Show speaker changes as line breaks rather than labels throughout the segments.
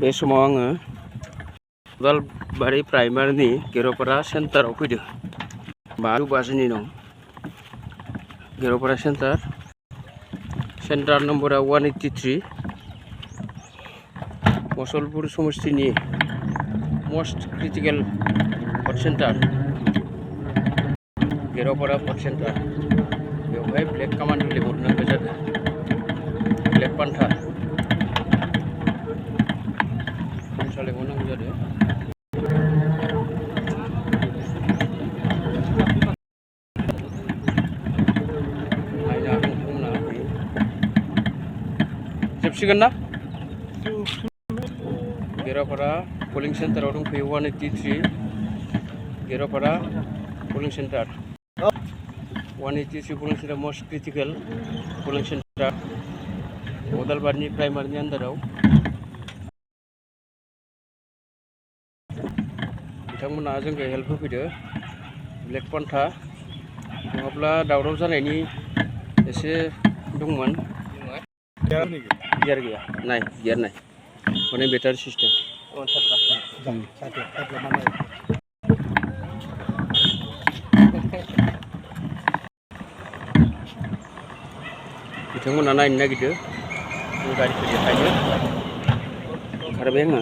बे समाव आङो उदालबारि प्राइमारिनि गेर'पारा सेन्टाराव फैदों 5 बाजिनि दं गेर'पारा सेन्टार नम्बरा 183 मसलपुर समस्थिनि मोस्ट क्रिटिकल फुड सेन्टार गेर'पारा फुड सेन्टार बेवहाय ब्लेक कामान्डो लिंहरनांगौ जादों ब्लेक पान्था लिंहरनांगौ जादों जोबसिगोन ना गेर'पारा पलिं सेन्टाराव दंफैयो 183 गेर'पारा polling center 183 polling center most critical polling center उदालबारिनि प्राइमारिनि आन्दाराव बिथांमोना जोंखौ हेल्प होफैदो ब्लेक पान्था नङाब्ला दावराव जानायनि एसे दंमोन गियार गैया नाय गियार नाय माने बेटारि सिस्टेम बिथांमोना नायनो नागिरदों गारिखौ देखायनो ओंखारबाय आङो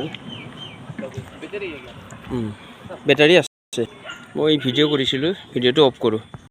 बेटारि আছে মই ভিডিঅ' কৰিছিলোঁ ভিডিঅ'টো অফ কৰোঁ